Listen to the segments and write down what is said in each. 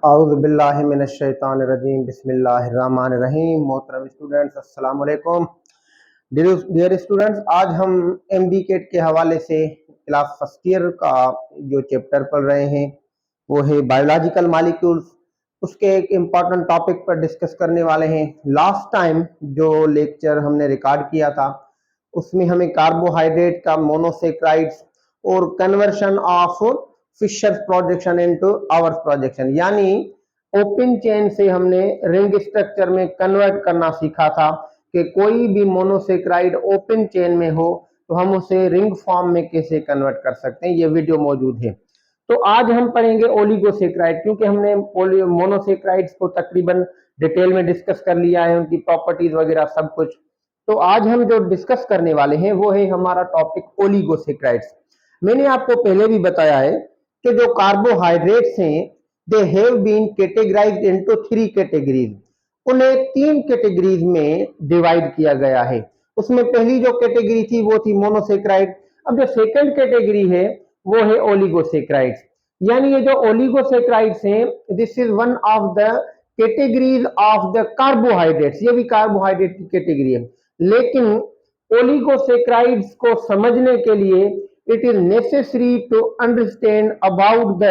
औज़ुबिल्लाहिमिनश्शैतानिर्रजीम बिस्मिल्लाहिर्रहमानिर्रहीम। मोहतरम स्टूडेंट्स, अस्सलाम वालेकुम। डियर स्टूडेंट्स, आज हम एमबीकेट के हवाले से क्लास फर्स्ट ईयर का जो चैप्टर पढ़ रहे हैं वो है बायोलॉजिकल मॉलिक्यूल्स। उसके एक इम्पॉर्टेंट टॉपिक पर डिस्कस करने वाले हैं। लास्ट टाइम जो लेक्चर हमने रिकॉर्ड किया था उसमें हमें कार्बोहाइड्रेट का मोनोसेक्राइड्स और conversion of Fischer projection into Haworth projection, यानी ओपन चेन से हमने रिंग स्ट्रक्चर में कन्वर्ट करना सीखा था कि कोई भी मोनोसेक्राइड ओपन चेन में हो तो हम उसे रिंग फॉर्म में कैसे कन्वर्ट कर सकते हैं। ये वीडियो मौजूद है। तो आज हम पढ़ेंगे ओलिगोसेक्राइड, क्योंकि हमने मोनोसेक्राइड्स को तकरीबन डिटेल में डिस्कस कर लिया है, उनकी प्रॉपर्टीज वगैरह सब कुछ। तो आज हम जो डिस्कस करने वाले हैं वो है हमारा टॉपिक ओलिगोसेक्राइड्स। मैंने आपको पहले भी बताया है कि जो कार्बोहाइड्रेट्स हैं they have been categorized into three categories. उन्हें तीन कैटेगरीज में डिवाइड किया गया है। उसमें पहली जो कैटेगरी थी वो थी मोनोसेक्राइड। अब जो सेकंड कैटेगरी है वो है ओलिगोसेक्राइड्स। यानी ये जो ओलिगोसेक्राइड्स हैं this is one of the categories of the carbohydrates. ये भी कार्बोहाइड्रेट की कैटेगरी है, लेकिन ओलिगोसेक्राइड्स को समझने के लिए it is necessary to understand about the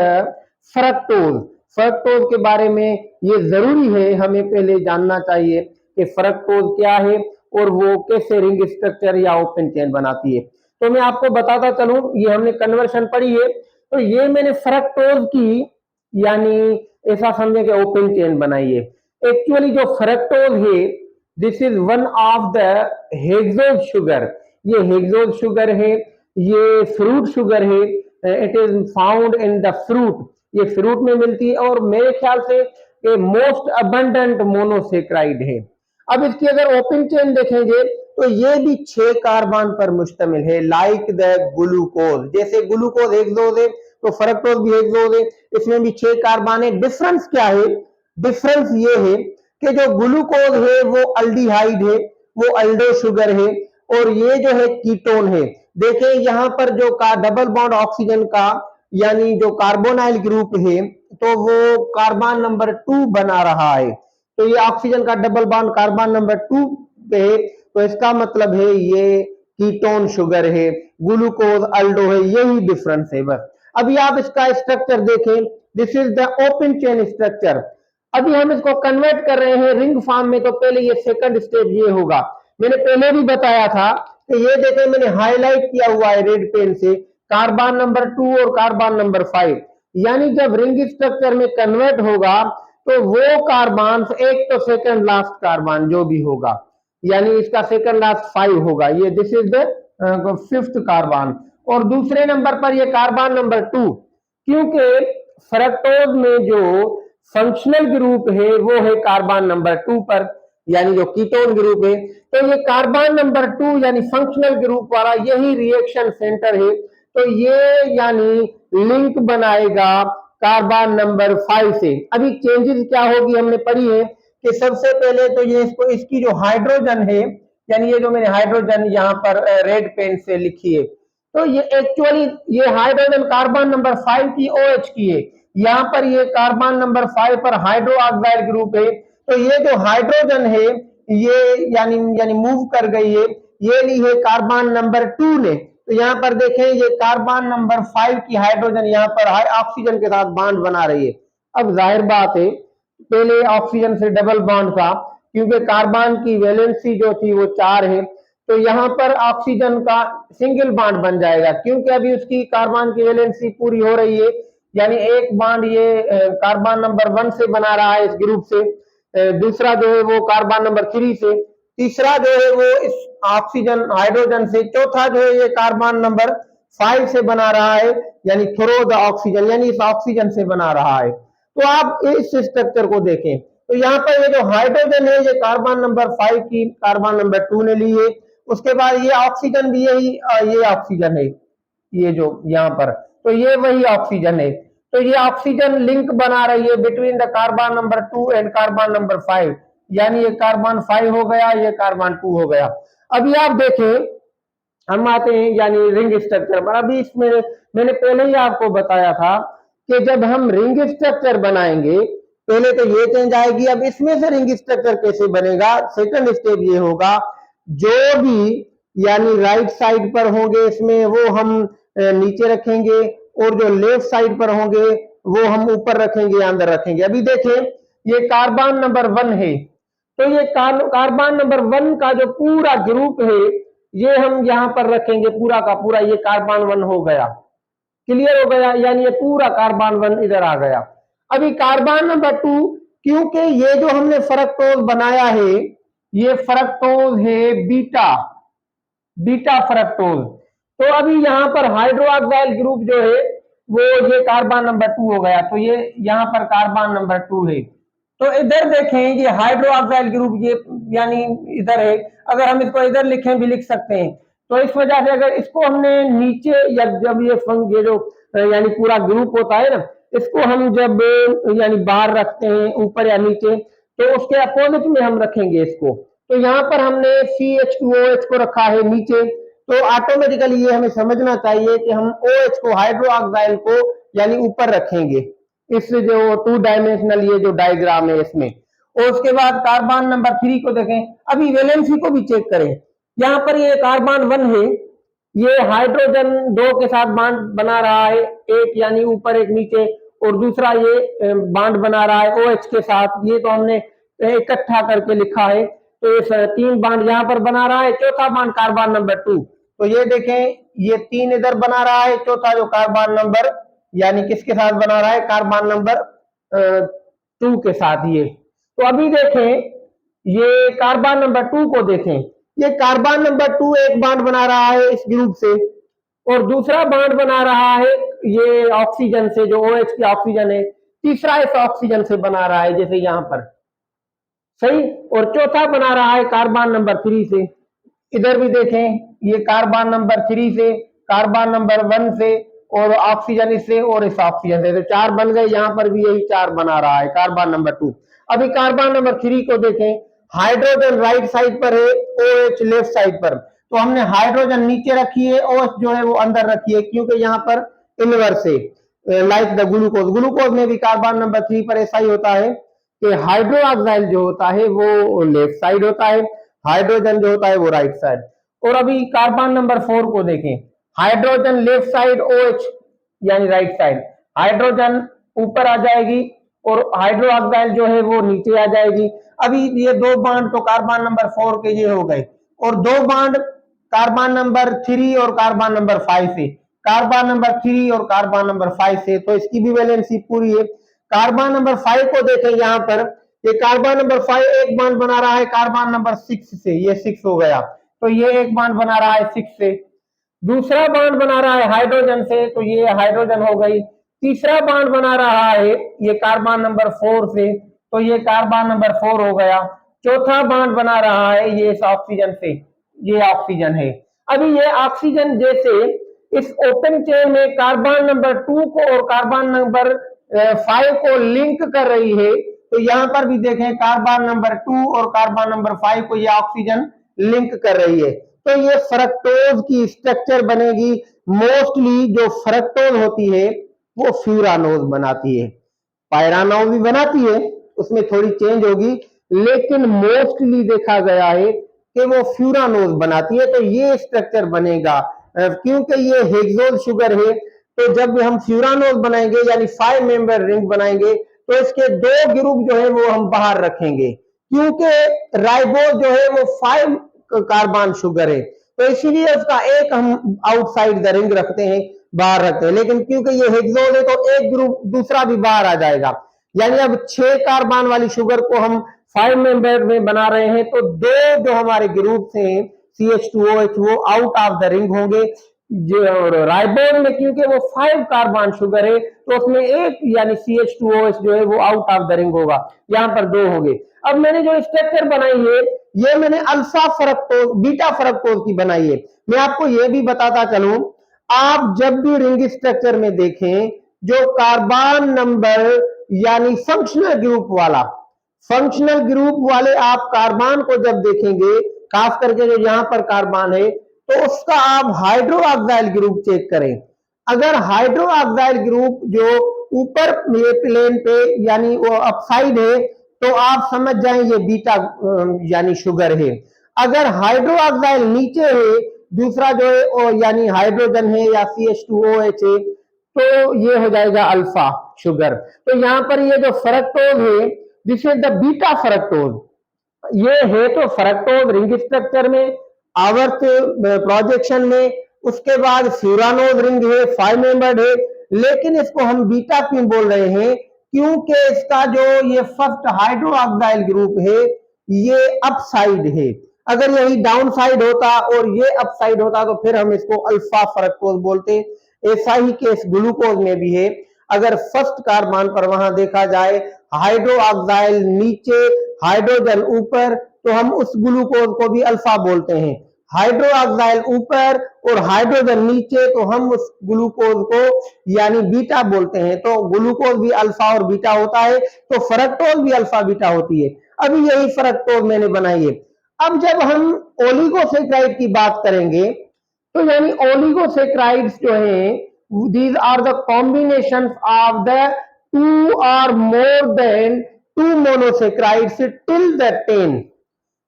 fructose. Fructose के बारे में ये जरूरी है, हमें पहले जानना चाहिए कि फ्रक्टोज क्या है और वो कैसे रिंग स्ट्रक्चर या ओपन चेन बनाती है। तो मैं आपको बताता चलूं, ये हमने कन्वर्शन पढ़ी है, तो ये मैंने फ्रक्टोज की यानी ऐसा समझे कि ओपन चेन बनाई है। एक्चुअली जो फ्रक्टोज है this is one of the hexose sugar. ये हेक्सोज शुगर है, ये फ्रूट शुगर है। It is found in the fruit, ये फ्रूट में मिलती है और मेरे ख्याल से ये मोस्ट अबंडेंट मोनोसेक्राइड है। अब इसकी अगर ओपन चेन देखेंगे तो ये भी 6 कार्बन पर मुश्तमिल है, लाइक द ग्लूकोज। जैसे ग्लूकोज हेक्सोज है तो फ्रक्टोज भी हेक्सोज है, इसमें भी 6 कार्बन है। डिफरेंस क्या है? डिफरेंस ये है कि जो ग्लूकोज है वो अल्डिहाइड है, वो अल्डो शुगर है, और ये जो है कीटोन है। देखें यहाँ पर जो का डबल बॉन्ड ऑक्सीजन का यानी जो कार्बोनाइल ग्रुप है तो वो कार्बन नंबर 2 बना रहा है। तो ये ऑक्सीजन का डबल बॉन्ड कार्बन नंबर 2 पे है, तो इसका मतलब है ये कीटोन शुगर है, ग्लूकोज अल्डो है। यही डिफरेंस है बस। अभी आप इसका स्ट्रक्चर देखें, this is the open chain structure. अभी हम इसको कन्वर्ट कर रहे हैं रिंग फॉर्म में, तो पहले ये सेकंड स्टेप ये होगा। मैंने पहले भी बताया था कि ये देखें मैंने हाईलाइट किया हुआ है रेड पेन से, कार्बन नंबर 2 और कार्बन नंबर 5। यानी जब रिंग स्ट्रक्चर में कन्वर्ट होगा तो वो कार्बन, एक तो सेकंड लास्ट कार्बन जो भी होगा, यानी इसका सेकंड लास्ट 5 होगा, ये this is the fifth carbon. और दूसरे नंबर पर ये कार्बन नंबर 2, क्योंकि फ्रक्टोज में जो फंक्शनल ग्रुप है वो है कार्बन नंबर 2 पर, यानी जो कीटोन ग्रुप है। तो ये कार्बन नंबर 2 यानी फंक्शनल ग्रुप वाला यही रिएक्शन सेंटर है, तो ये यानी लिंक बनाएगा कार्बन नंबर 5 से। अभी चेंजेस क्या होगी हमने पढ़ी है कि सबसे पहले तो ये इसको इसकी जो हाइड्रोजन है, यानी ये जो मैंने हाइड्रोजन यहाँ पर रेड पेन से लिखी है, तो ये एक्चुअली ये हाइड्रोजन कार्बन नंबर 5 की OH की है। यहाँ पर ये कार्बन नंबर 5 पर हाइड्रो ऑक्साइड ग्रुप है, तो ये जो हाइड्रोजन है ये यानी यानी मूव कर गई है, ये ली है कार्बन नंबर 2 ने। तो यहाँ पर देखें ये कार्बन नंबर 5 की हाइड्रोजन यहाँ पर ऑक्सीजन के साथ बॉन्ड बना रही है। अब जाहिर बात है पहले ऑक्सीजन से डबल बॉन्ड था, क्योंकि कार्बन की वैलेंसी जो थी वो 4 है, तो यहाँ पर ऑक्सीजन का सिंगल बॉन्ड बन जाएगा, क्योंकि अभी उसकी कार्बन की वैलेंसी पूरी हो रही है। यानी एक बॉन्ड ये कार्बन नंबर 1 से बना रहा है इस ग्रुप से, दूसरा जो है वो कार्बन नंबर 3 से, तीसरा जो है वो इस ऑक्सीजन हाइड्रोजन से, चौथा जो है ये कार्बन नंबर 5 से बना रहा है, यानी थ्रो द ऑक्सीजन, यानी इस ऑक्सीजन से बना रहा है। तो आप इस स्ट्रक्चर को देखें तो यहाँ पर ये जो हाइड्रोजन है ये कार्बन नंबर 5 की कार्बन नंबर 2 ने ली है। उसके बाद ये ऑक्सीजन भी यही ये ऑक्सीजन है, ये जो यहाँ पर, तो ये वही ऑक्सीजन है। तो ये ऑक्सीजन लिंक बना रही है between the carbon number 2 and carbon number 5, यानी ये कार्बन 5 हो गया, ये कार्बन 2 हो गया। अभी आप देखें, हम आते हैं यानी रिंग स्ट्रक्चर पर। अभी इसमें मैंने पहले ही आपको बताया था कि जब हम रिंग स्ट्रक्चर बनाएंगे, पहले तो ये चेंज आएगी। अब इसमें से रिंग स्ट्रक्चर कैसे बनेगा, सेकंड स्टेप ये होगा, जो भी यानी राइट साइड पर होंगे इसमें वो हम नीचे रखेंगे, और जो लेफ्ट साइड पर होंगे वो हम ऊपर रखेंगे या अंदर रखेंगे। अभी देखें, ये कार्बन नंबर 1 है, तो ये कार्बन नंबर 1 का जो पूरा ग्रुप है ये हम यहां पर रखेंगे, पूरा का पूरा ये कार्बन 1 हो गया। क्लियर हो गया, यानी ये पूरा कार्बन 1 इधर आ गया। अभी कार्बन नंबर 2, क्योंकि ये जो हमने फ्रक्टोज बनाया है ये फ्रक्टोज है बीटा, बीटा फ्रक्टोज। तो अभी यहां पर हाइड्रोक्साइल ग्रुप जो है वो ये कार्बन नंबर 2 हो गया, तो ये यहां पर कार्बन नंबर 2 है। तो इधर देखें ये हाइड्रोक्साइल ग्रुप ये यानी इधर है, अगर हम इसको इधर लिखें भी लिख सकते हैं। तो इस वजह से अगर इसको हमने नीचे, या जब ये जो यानी पूरा ग्रुप होता है ना, इसको हम जब यानी बाहर रखते हैं ऊपर या नीचे, तो उसके अपोजिट में हम रखेंगे इसको। तो यहाँ पर हमने CH2OH को रखा है नीचे, तो ऑटोमेटिकली ये हमें समझना चाहिए कि हम OH को, हाइड्रोक्साइल को यानी ऊपर रखेंगे, इस जो 2 डायमेंशनल ये जो डायग्राम है इसमें। और उसके बाद कार्बन नंबर 3 को देखें, अभी वैलेंसी को भी चेक करें। यहाँ पर ये कार्बन 1 है, ये हाइड्रोजन 2 के साथ बांड बना रहा है, एक यानी ऊपर एक नीचे, और दूसरा ये बांड बना रहा है OH के साथ। ये तो हमने इकट्ठा करके लिखा है, तो ये 3 बांड यहाँ पर बना रहा है। चौथा बांड कार्बन नंबर 2, तो ये देखें ये 3 इधर बना रहा है, चौथा जो कार्बन नंबर यानी किसके साथ बना रहा है, कार्बन नंबर 2 के साथ ये। तो अभी देखें ये कार्बन नंबर 2 को देखें, ये कार्बन नंबर 2 एक बांड बना रहा है इस ग्रुप से, और दूसरा बांड बना रहा है ये ऑक्सीजन से, जो OH की ऑक्सीजन है, तीसरा इस ऑक्सीजन से बना रहा है जैसे यहां पर, सही। और चौथा बना रहा है कार्बन नंबर 3 से। इधर भी देखें ये कार्बन नंबर 3 से, कार्बन नंबर 1 से, और ऑक्सीजन इससे और इस ऑक्सीजन से, तो 4 बन गए। यहां पर भी यही 4 बना रहा है कार्बन नंबर 2। अभी कार्बन नंबर 3 को देखें, हाइड्रोजन राइट साइड पर है, OH लेफ्ट साइड पर, तो हमने हाइड्रोजन नीचे रखी है, OH जो है वो अंदर रखी है, क्योंकि यहाँ पर इनवर्स है, लाइक द ग्लूकोज। ग्लूकोज में भी कार्बन नंबर 3 पर ऐसा ही होता है कि हाइड्रोक्साइल जो होता है वो लेफ्ट साइड होता है, हाइड्रोजन जो होता है वो राइट साइड। और अभी कार्बन नंबर 4 को देखें, हाइड्रोजन लेफ्ट साइड, OH यानी राइट साइड, हाइड्रोजन ऊपर आ जाएगी और हाइड्रोक्साइल जो है वो नीचे आ जाएगी। अभी ये 2 बांड तो कार्बन नंबर 4 के ये हो गए, और 2 बांड कार्बन नंबर 3 और कार्बन नंबर 5 से, कार्बन नंबर 3 और कार्बन नंबर 5 से, तो इसकी भी वैलेंसी पूरी है। कार्बन नंबर 5 को देखें, यहाँ पर ये कार्बन नंबर 5 एक बांड बना रहा है कार्बन नंबर 6 से, ये 6 हो गया, तो ये एक बांड बना रहा है 6 से। दूसरा बांड बना रहा है हाइड्रोजन से, तो ये हाइड्रोजन हो गई। तीसरा बांड बना रहा है ये कार्बन नंबर 4 से, तो ये कार्बन नंबर 4 हो गया। चौथा बांड बना रहा है ये इस ऑक्सीजन से, ये ऑक्सीजन है। अभी ये ऑक्सीजन जैसे इस ओपन चेन में कार्बन नंबर 2 को और कार्बन नंबर 5 को लिंक कर रही है, तो यहां पर भी देखें कार्बन नंबर 2 और कार्बन नंबर 5 को ये ऑक्सीजन लिंक कर रही है, तो ये फ्रक्टोज की स्ट्रक्चर बनेगी। मोस्टली जो फ्रक्टोज होती है वो फ्यूरानोज बनाती है, पायरानोज भी बनाती है, उसमें थोड़ी चेंज होगी, लेकिन मोस्टली देखा गया है कि वो फ्यूरानोज बनाती है। तो ये स्ट्रक्चर बनेगा, क्योंकि ये हेक्सोज शुगर है, तो जब हम फ्यूरानोज बनाएंगे यानी 5 मेंबर रिंग बनाएंगे, तो इसके 2 ग्रुप जो है वो हम बाहर रखेंगे, क्योंकि राइबोज जो है वो 5 कार्बन शुगर है, तो इसीलिए उसका एक हम आउटसाइड द रिंग रखते हैं, बाहर रखते हैं। लेकिन क्योंकि ये हेक्सोज है तो एक ग्रुप दूसरा भी बाहर आ जाएगा, यानी अब 6 कार्बन वाली शुगर को हम 5 मेंबर में बना रहे हैं, तो 2 जो हमारे ग्रुप हैं CH2OH वो आउट ऑफ द रिंग होंगे। राइबोज में क्योंकि वो 5 कार्बन शुगर है, तो उसमें एक यानी CH2OH जो है वो आउट ऑफ द रिंग होगा, यहां पर 2 होंगे। अब मैंने जो स्ट्रक्चर बनाई है ये मैंने अल्फा फ्रक्टोज बीटा फ्रक्टोज की बनाई है। मैं आपको ये भी बताता चलूं, आप जब भी रिंग स्ट्रक्चर में देखें, जो कार्बन नंबर यानी फंक्शनल ग्रुप वाला, फंक्शनल ग्रुप वाले आप कार्बन को जब देखेंगे, खास करके जो यहां पर कार्बन है, तो उसका आप हाइड्रोक्साइल ग्रुप चेक करें। अगर हाइड्रोक्साइल ग्रुप जो ऊपर ये प्लेन पे यानी वो अपसाइड है, तो आप समझ जाएं ये बीटा यानी शुगर है। अगर हाइड्रोक्साइल नीचे है, दूसरा जो है यानी हाइड्रोजन है या CH2OH है, तो ये हो जाएगा अल्फा शुगर। तो यहाँ पर ये जो फ्रक्टोज है, this is the beta fructose. ये है तो फ्रक्टोज रिंग स्ट्रक्चर में, आवर्त प्रोजेक्शन में, उसके बाद फ्यूरानोज रिंग है, 5 मेंबर्ड है, लेकिन इसको हम बीटा क्यों बोल रहे हैं? क्योंकि इसका जो ये फर्स्ट हाइड्रोक्साइल ग्रुप है ये अपसाइड है। अगर यही डाउन साइड होता और ये अपसाइड होता तो फिर हम इसको अल्फा फ्रक्टोज बोलते। ऐसा ही केस ग्लूकोज में भी है। अगर फर्स्ट कार्बन पर वहां देखा जाए हाइड्रोक्साइल नीचे, हाइड्रोजन ऊपर, तो हम उस ग्लूकोज को भी अल्फा बोलते हैं। हाइड्रोक्साइल ऊपर और हाइड्रोजन नीचे, तो हम उस ग्लूकोज को यानी बीटा बोलते हैं। तो ग्लूकोज भी अल्फा और बीटा होता है, तो फ्रक्टोज भी अल्फा बीटा होती है। अभी यही फ्रक्टोज मैंने बनाई है। अब जब हम ओलिगोसेक्राइड की बात करेंगे, तो यानी ओलिगोसेक्राइड्स जो हैं, these are the combinations of the two or more than two monosaccharides till the 10।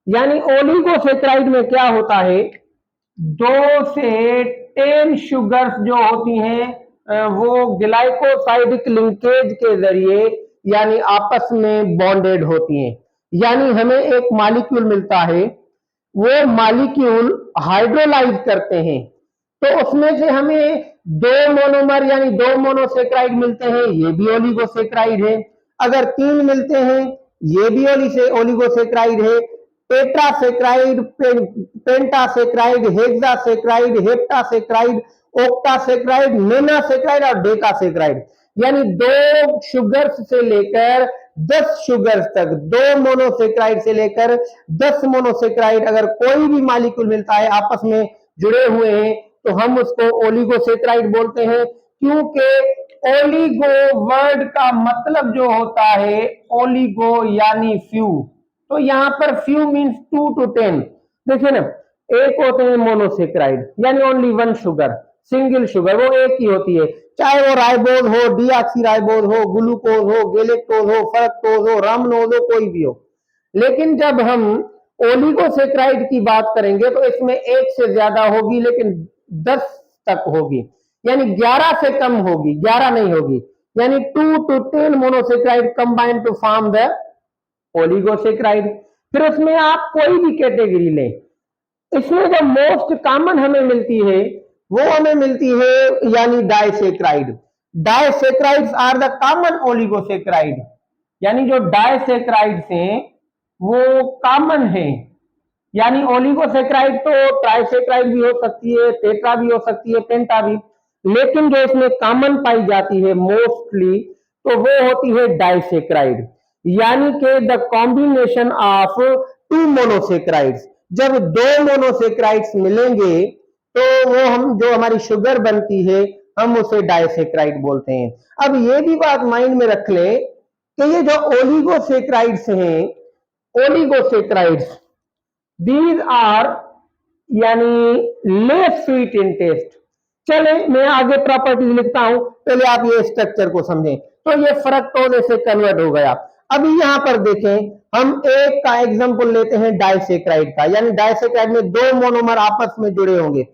यानी ओलिगोसेक्राइड में क्या होता है, 2 से 10 शुगर्स जो होती हैं वो ग्लाइकोसाइडिक लिंकेज के जरिए यानी आपस में बॉन्डेड होती हैं। यानी हमें एक मॉलिक्यूल मिलता है, वो मॉलिक्यूल हाइड्रोलाइज करते हैं, तो उसमें से हमें 2 मोनोमर यानी 2 मोनोसेक्राइड मिलते हैं, ये भी ओलिगोसेक्राइड है। अगर 3 मिलते हैं, ये भी ओलिगोसेक्राइड है। टेट्रासेक्राइड, पेंटासेक्राइड, हेक्सासेक्राइड, हेप्टासेक्राइड, ओक्टासेक्राइड, मेनासेक्राइड और डेकासेक्राइड, यानी 2 शुगर्स से लेकर 10 शुगर्स तक, 2 मोनोसेक्राइड से लेकर 10 मोनोसेक्राइड अगर कोई भी मॉलिक्यूल मिलता है आपस में जुड़े हुए हैं, तो हम उसको ओलिगोसेक्राइड बोलते हैं। क्योंकि ओलिगो वर्ड का मतलब जो होता है, ओलिगो यानी फ्यू, तो यहां पर फ्यू मींस 2 to 10। देखिए ना, एक होते हैं मोनोसेक्राइड यानी ओनली 1 शुगर, सिंगल शुगर, वो एक ही होती है, चाहे वो राइबोज हो, डीऑक्सीराइबोज हो, ग्लूकोज हो, गैलेक्टोज हो, फ्रक्टोज हो, रामनोज हो, कोई भी हो। लेकिन जब हम ओलिगोसेक्राइड की बात करेंगे तो इसमें एक से ज्यादा होगी, लेकिन 10 तक होगी, यानी 11 से कम होगी, 11 नहीं होगी, यानी 2 to 10 monosaccharide combined to form the oligosaccharide. फिर उसमें आप कोई भी कैटेगरी लें, इसमें जो मोस्ट कॉमन हमें मिलती है वो हमें मिलती है यानी disaccharide. Disaccharides are the common oligosaccharide, यानी जो डाइसेक्राइड्स हैं वो कॉमन है। यानी ओलिगोसेक्राइड तो ट्राइसेक्राइड भी हो सकती है, टेट्रा भी हो सकती है, पेंटा भी, लेकिन जो इसमें कॉमन पाई जाती है मोस्टली, तो वो होती है डाइसेक्राइड, यानी कि द कॉम्बिनेशन ऑफ 2 मोनोसेक्राइड्स। जब 2 मोनोसेक्राइड्स मिलेंगे तो वो हम जो हमारी शुगर बनती है हम उसे डाइसेक्राइड बोलते हैं। अब ये भी बात माइंड में रख लें कि ये जो ओलिगोसेक्राइड्स हैं, ओलिगोसेक्राइड्स दीज आर यानी लेस स्वीट इन टेस्ट। चले मैं आगे प्रॉपर्टीज लिखता हूं, पहले आप ये स्ट्रक्चर को समझें। तो ये फ्रक्टोज से कन्वर्ट हो गया। अभी यहां पर देखें, हम एक का एग्जांपल लेते हैं डाइसेक्राइड का, यानी डाइसेक्राइड में 2 मोनोमर आपस में जुड़े होंगे।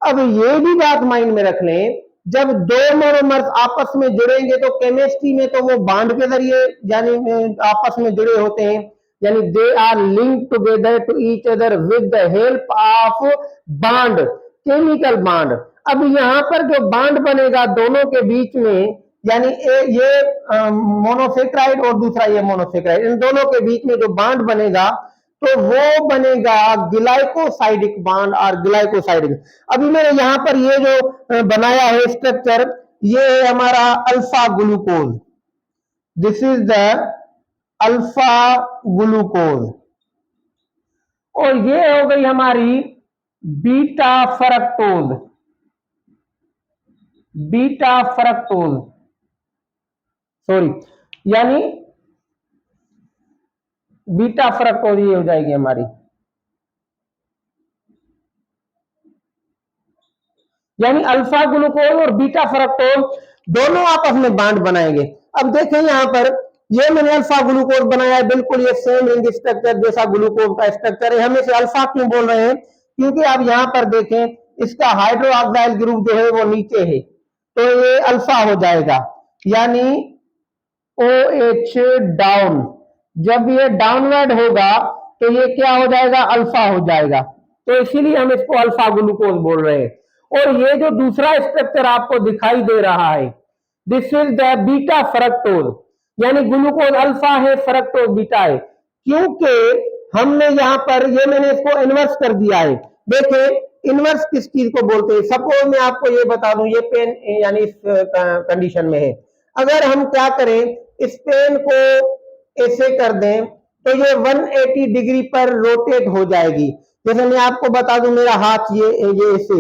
अब ये भी बात माइंड में रख लें, जब 2 मोनोमर्स आपस में जुड़ेंगे तो केमिस्ट्री में तो वो बॉन्ड के जरिए यानी आपस में जुड़े होते हैं, यानी they are link together to each other with the help of bond, chemical bond. अब यहाँ पर जो बॉन्ड बनेगा दोनों के बीच में, यानी ये मोनोसेक्राइड और दूसरा ये मोनोसेक्राइड, इन दोनों के बीच में जो बॉन्ड बनेगा तो वो बनेगा ग्लाइकोसाइडिक बॉन्ड और ग्लाइकोसाइडिक। अभी मैंने यहाँ पर ये जो बनाया है स्ट्रक्चर, ये है हमारा alpha glucose, this is the alpha glucose, और ये हो गई हमारी beta fructose, beta fructose sorry, यानी बीटा फ्रक्टोज ये हो जाएगी हमारी, यानी अल्फा ग्लूकोज और बीटा फ्रक्टोज। दोनों आपस में बॉन्ड बनाएंगे। अब देखें यहाँ पर ये मैंने अल्फा ग्लूकोज बनाया है, बिल्कुल ये सेम रिंग स्ट्रक्चर जैसा ग्लूकोज का स्ट्रक्चर है। हम इसे अल्फा क्यों बोल रहे हैं? क्योंकि आप यहाँ पर देखें इसका हाइड्रोक्साइल ग्रुप जो है वो नीचे है, तो ये अल्फा हो जाएगा, यानी OH डाउन। जब ये डाउनवर्ड होगा तो ये क्या हो जाएगा? अल्फा हो जाएगा। तो इसीलिए हम इसको अल्फा ग्लूकोज बोल रहे हैं। और ये जो दूसरा स्ट्रक्चर आपको दिखाई दे रहा है, this is the beta fructose, यानी ग्लूकोज अल्फा है, फ्रक्टोज बीटा है। क्योंकि हमने यहाँ पर ये मैंने इसको इन्वर्स कर दिया है। देखिए इन्वर्स किस चीज को बोलते हैं? सपोज मैं आपको ये बता दूं, ये पेन यानी इस कंडीशन में है, अगर हम क्या करें, इस पेन को ऐसे कर दें तो ये 180 डिग्री पर रोटेट हो जाएगी। जैसे मैं आपको बता दूं, मेरा हाथ ये ऐसे,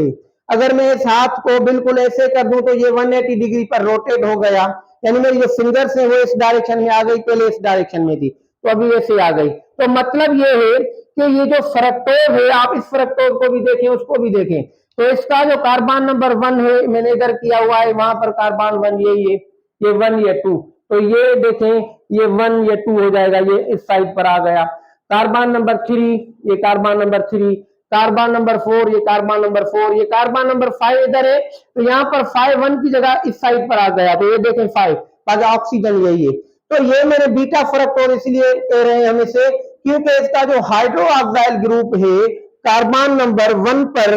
अगर मैं इस हाथ को बिल्कुल ऐसे कर दूं तो ये 180 डिग्री पर रोटेट हो गया, यानी मेरी जो फिंगर्स है वो इस डायरेक्शन में आ गई, पहले इस डायरेक्शन में थी तो अभी ऐसे आ गई। तो मतलब ये है कि ये जो फ्रक्टोज है, आप इस फ्रक्टोज को भी देखें, उसको भी देखें, तो इसका जो कार्बन नंबर 1 है, मैंने इधर किया हुआ है, वहां पर कार्बन 1 ये 1 ये 2, तो ये देखें ये 1 ये 2 हो जाएगा, ये इस साइड पर आ गया। कार्बन नंबर 3, ये कार्बन नंबर 3, कार्बन नंबर 4, ये कार्बन नंबर 4, ये कार्बन नंबर 5 इधर है, तो यहाँ पर 5 1 की जगह इस साइड पर आ गया, तो ये देखें 5, बाकी ऑक्सीजन यही है। तो ये मेरे बीटा फ्रक्टोज इसलिए कह रहे हैं हम इसे, क्योंकि इसका जो हाइड्रोक्साइल ग्रुप है कार्बन नंबर 1 पर,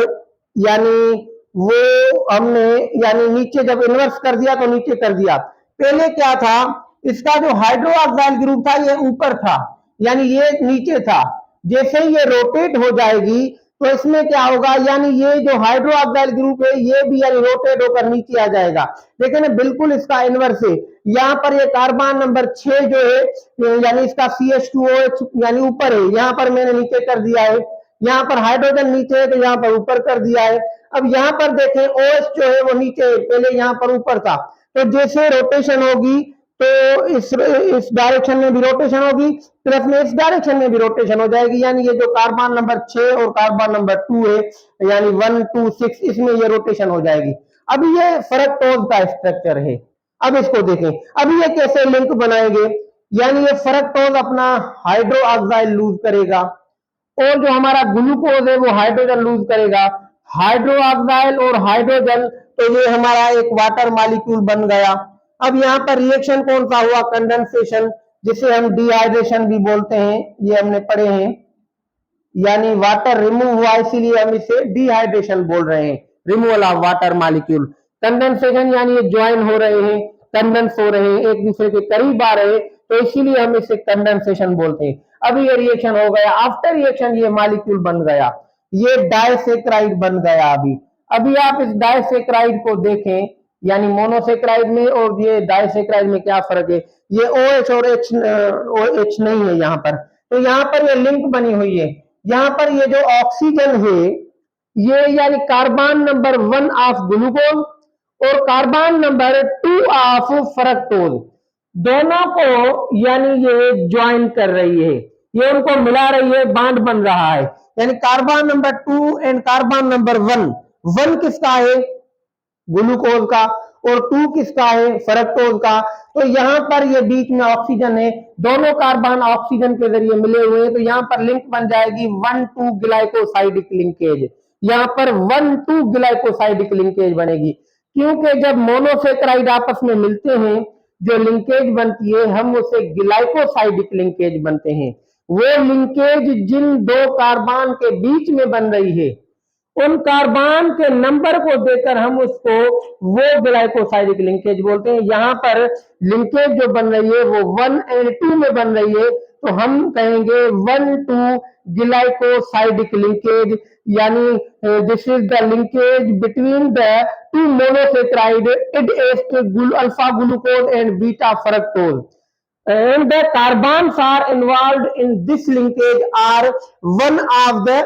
यानी वो हमने यानी नीचे जब इन्वर्स कर दिया तो नीचे कर दिया। पहले क्या था, इसका जो हाइड्रोक्साइल ग्रुप था ये ऊपर था, यानी ये नीचे था। जैसे ही ये रोटेट हो जाएगी तो इसमें क्या होगा, यानी ये जो हाइड्रोक्साइल ग्रुप है ये भी यानी रोटेट होकर नीचे आ जाएगा। लेकिन बिल्कुल इसका इन्वर्स है, यहाँ पर ये कार्बन नंबर 6 जो है यानी इसका CH2OH यानी ऊपर है, यहाँ पर मैंने नीचे कर दिया है। यहाँ पर हाइड्रोजन नीचे है तो यहाँ पर ऊपर कर दिया है। अब यहाँ पर देखें OH जो है वो नीचे है, पहले यहाँ पर ऊपर था, तो जैसे रोटेशन होगी तो इस डायरेक्शन में भी रोटेशन होगी, प्लस में इस डायरेक्शन में भी रोटेशन हो जाएगी, यानी ये जो कार्बन नंबर 6 और कार्बन नंबर 2 है, यानी 1 2 6, इसमें ये रोटेशन हो जाएगी। अब ये फ्रक्टोज का स्ट्रक्चर है। अब इसको देखें, अब ये कैसे लिंक बनाएंगे, यानी ये फ्रक्टोज अपना हाइड्रोक्साइड लूज करेगा और जो हमारा ग्लूकोज है वो हाइड्रोजन लूज करेगा। हाइड्रोक्साइड और हाइड्रोजन, तो ये हमारा एक वाटर मॉलिक्यूल बन गया। अब यहाँ पर रिएक्शन कौन सा हुआ? कंडेंसेशन, जिसे हम डिहाइड्रेशन भी बोलते हैं, ये हमने पढ़े हैं, यानी वाटर रिमूव हुआ, इसीलिए हम इसे डिहाइड्रेशन बोल रहे हैं, removal of water molecule. Condensation यानी ये ज्वाइन हो रहे हैं, कंडेंस हो रहे हैं, एक दूसरे के करीब आ रहे हैं, तो इसीलिए हम इसे कंडेंसेशन बोलते हैं। अभी ये रिएक्शन हो गया, आफ्टर रिएक्शन ये मॉलिक्यूल बन गया, ये डाइसेक्राइड बन गया। अभी आप इस डाइसेक्राइड को देखें, यानी मोनोसेक्राइड में और ये डाइसेक्राइड में क्या फर्क है? ये OH और OH नहीं है यहाँ पर, तो यहाँ पर ये लिंक बनी हुई है। यहाँ पर ये जो ऑक्सीजन है ये यानी कार्बन नंबर 1 ऑफ ग्लूकोज और कार्बन नंबर 2 ऑफ फ्रक्टोज, दोनों को यानी ये ज्वाइन कर रही है, ये उनको मिला रही है, बांड बन रहा है। यानी carbon number 2 and carbon number 1, 1 किसका है? ग्लूकोज का, और 2 किसका है? फ्रक्टोज का। तो यहाँ पर ये बीच में ऑक्सीजन है, दोनों कार्बन ऑक्सीजन के जरिए मिले हुए हैं, तो यहाँ पर लिंक बन जाएगी 1,2 ग्लाइकोसाइडिक लिंकेज। यहाँ पर 1,2 ग्लाइकोसाइडिक लिंकेज बनेगी, क्योंकि जब मोनोसेक्राइड आपस में मिलते हैं जो लिंकेज बनती है हम उसे ग्लाइकोसाइडिक लिंकेज बनते हैं। वो लिंकेज जिन दो कार्बन के बीच में बन रही है उन कार्बन के नंबर को देकर हम उसको वो ग्लाइकोसाइडिक लिंकेज बोलते हैं। यहाँ पर लिंकेज जो बन रही है वो 1 और 2 में बन रही है, तो हम कहेंगे 1,2 ग्लाइकोसाइडिक लिंकेज, यानी this is the linkage between the two monosaccharide alpha glucose and beta fructose, and the carbons are involved in this linkage are 1 of the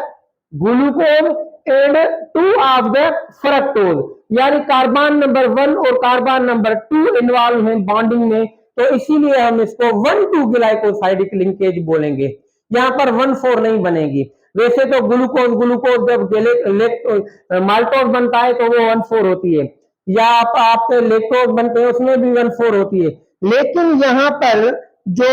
glucose and 2 of the fructose, यानी carbon number 1 और carbon number 2 involve हैं bonding में, तो इसीलिए हम इसको 1,2 glycosidic linkage बोलेंगे। यहाँ पर 1,4 नहीं बनेगी। वैसे तो ग्लूकोज जब माल्टोज बनता है तो वो 1,4 होती है, या आप लेक्टोज बनते हैं उसमें भी 1,4 होती है। लेकिन यहाँ पर जो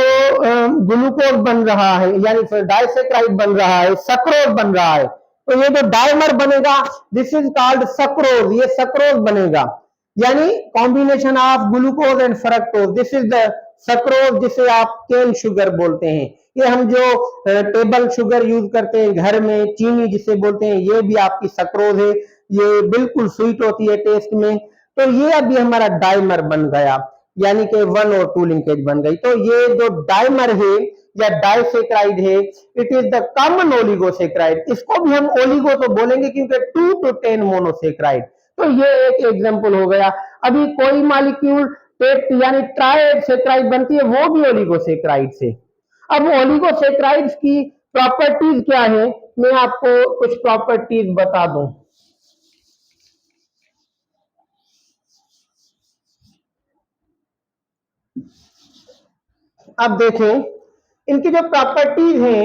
ग्लूकोज बन रहा है यानी डाइसेक्राइड बन रहा है, सक्रोज बन रहा है, तो ये जो डाइमर बनेगा दिस इज कॉल्ड सक्रोज, ये सक्रोज बनेगा, यानी combination of glucose and fructose, this is the sucrose, जिसे आप केन शुगर बोलते हैं। ये हम जो टेबल शुगर यूज करते हैं घर में, चीनी जिसे बोलते हैं, ये भी आपकी सक्रोज है, ये बिल्कुल स्वीट होती है टेस्ट में। तो ये अभी हमारा डाइमर बन गया, यानी कि 1 और 2 लिंकेज बन गई। तो ये जो डाइमर है या डाइसेक्राइड है, it is the common oligosaccharide. इसको भी हम ओलिगो तो बोलेंगे क्योंकि 2 to 10 मोनोसेक्राइड। तो ये एक एग्जांपल हो गया। अभी कोई मॉलिक्यूल यानी ट्राइसेक्राइड बनती है, वो भी ओलिगोसेक्राइड से। अब ओलिगोसेक्राइड्स की प्रॉपर्टीज क्या है, मैं आपको कुछ प्रॉपर्टीज बता दूं। अब देखें इनकी जो प्रॉपर्टीज हैं,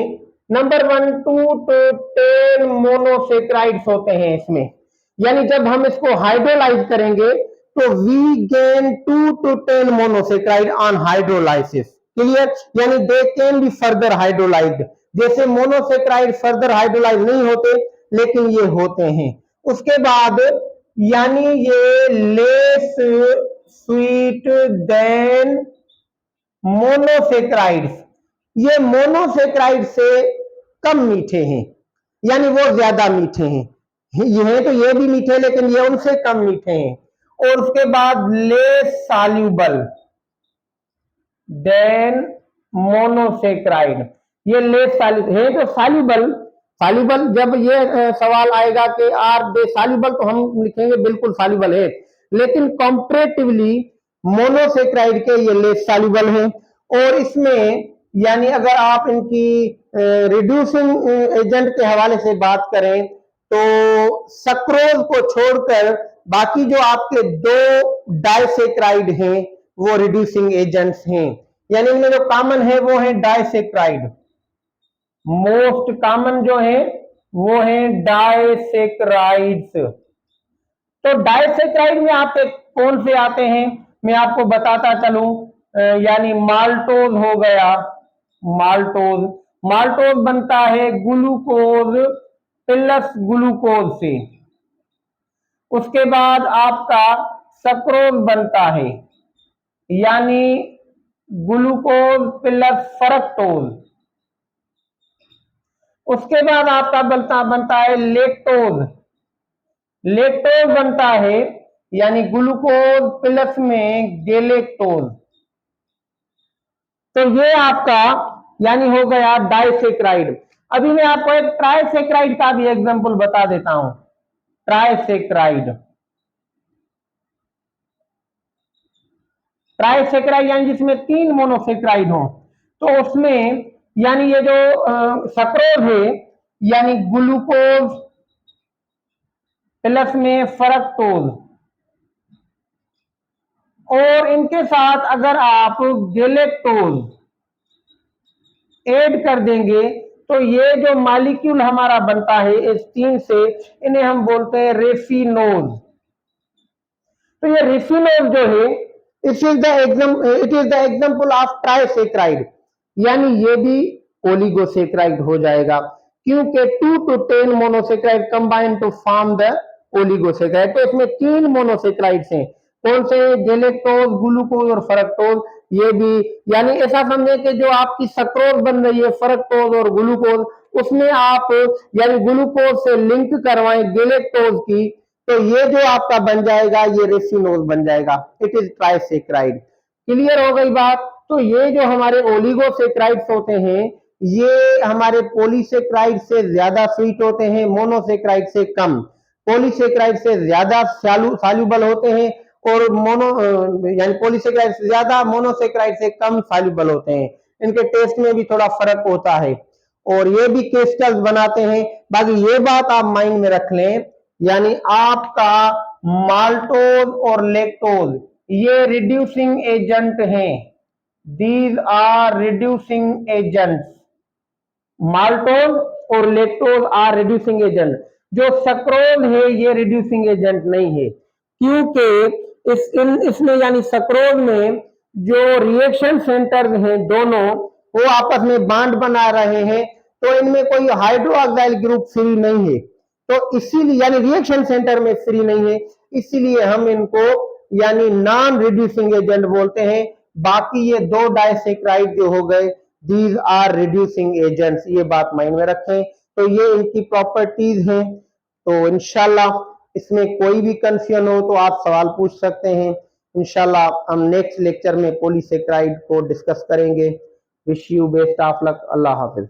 नंबर 1 2 to 10 मोनोसेक्राइड्स होते हैं इसमें, यानी जब हम इसको हाइड्रोलाइज करेंगे तो we gain 2 to 10 monosaccharide on hydrolysis. Clear, यानी they can be further hydrolysed. जैसे मोनोसेक्राइड फर्दर हाइड्रोलाइज नहीं होते, लेकिन ये होते हैं। उसके बाद यानी ये लेस स्वीट देन मोनोसेक्राइड्स, ये मोनोसेक्राइड से कम मीठे हैं, यानी वो ज्यादा मीठे हैं। ये हैं तो ये भी मीठे, लेकिन ये उनसे कम मीठे हैं। और उसके बाद लेस सॉल्यूबल देन मोनोसेक्राइड, ये लेस सॉल्यूबल है तो सॉल्यूबल। सॉल्यूबल जब ये सवाल आएगा कि आर दे सॉल्यूबल, तो हम लिखेंगे बिल्कुल सॉल्यूबल है, लेकिन कंपैरेटिवली मोनोसेक्राइड के ये लेस सॉल्यूबल है। और इसमें यानी अगर आप इनकी रिड्यूसिंग एजेंट के हवाले से बात करें तो सक्रोज को छोड़कर बाकी जो आपके 2 डाइसेक्राइड हैं वो रिड्यूसिंग एजेंट्स हैं, यानी इनमें जो कॉमन है वो है डाइसेक्राइड। मोस्ट कॉमन जो है वो है डाइसेक्राइड्स। तो डाइसेक्राइड में आप कौन से आते हैं मैं आपको बताता चलूं, यानी माल्टोज हो गया, माल्टोज। माल्टोज बनता है ग्लूकोज प्लस ग्लूकोज से। उसके बाद आपका सक्रोज बनता है, यानी ग्लूकोज प्लस फ्रक्टोज। उसके बाद आपका बनता है लेक्टोज। लेक्टोज बनता है यानी ग्लूकोज प्लस में गेलेक्टोज। तो ये आपका यानी हो गया डाइसेक्राइड। अभी मैं आपको एक ट्राइसेक्राइड का भी एग्जांपल बता देता हूं। ट्राइसेक्राइड, ट्राइसेक्राइड यानी जिसमें 3 मोनोसेक्राइड हो, तो उसमें यानी ये जो सक्रोज है यानी ग्लूकोज प्लस में फ्रक्टोज, और इनके साथ अगर आप गेलेक्टोज ऐड कर देंगे तो ये जो मॉलिक्यूल हमारा बनता है इस 3 से, इन्हें हम बोलते हैं रेफिनोज। तो ये रेफिनोज जो है it is the example of trisaccharide, यानी ये भी ओलिगोसेक्राइड हो जाएगा क्योंकि 2 to 10 monosaccharide combine to form the oligosaccharide. तो इसमें 3 मोनोसेक्राइड्स हैं, कौन से, गेलेक्टोज, ग्लूकोज और फ्रक्टोज। ये भी यानी ऐसा समझे कि जो आपकी सक्रोज बन रही है फ्रक्टोज और ग्लूकोज, उसमें आप यानी ग्लूकोज से लिंक करवाएं गेलेक्टोज की, तो ये जो आपका बन जाएगा ये रेफिनोज बन जाएगा। It is ट्राइसेक्राइड। क्लियर हो गई बात। तो ये जो हमारे ओलिगोसेक्राइड्स होते हैं ये हमारे पॉलीसेक्राइड से ज्यादा स्वीट होते हैं, मोनोसेक्राइड से कम। पॉलीसेक्राइड से ज्यादा सॉल्यूबल होते हैं और यानी पॉलीसेक्राइड से ज्यादा, मोनोसेक्राइड से कम सॉल्यूबल होते हैं। इनके टेस्ट में भी थोड़ा फर्क होता है और ये भी क्रिस्टल्स बनाते हैं। बाकी ये बात आप माइंड में रख लें, यानी आपका माल्टोज और लेक्टोज ये रिड्यूसिंग एजेंट हैं। These are reducing agents. Maltose और लेक्टोज आर रिड्यूसिंग एजेंट। जो सक्रोज है ये रिड्यूसिंग एजेंट नहीं है। क्योंकि इसमें यानी सक्रोज में जो रिएक्शन सेंटर हैं दोनों, वो आपस में बांड बना रहे हैं, तो इनमें कोई हाइड्रोक्साइल ग्रुप फ्री नहीं है, तो इसीलिए यानी रिएक्शन सेंटर में फ्री नहीं है, इसीलिए हम इनको यानी नॉन रिड्यूसिंग एजेंट बोलते हैं। बाकी ये दो डाइसैकराइड जो हो गए, दीज आर रिड्यूसिंग एजेंट्स, ये बात माइंड में रखें। तो ये इनकी प्रॉपर्टीज हैं। तो इंशाल्लाह इसमें कोई भी कंफ्यूजन हो तो आप सवाल पूछ सकते हैं। इंशाल्लाह हम नेक्स्ट लेक्चर में पॉलीसेक्राइड को डिस्कस करेंगे। Wish you best of luck. Allah Hafiz.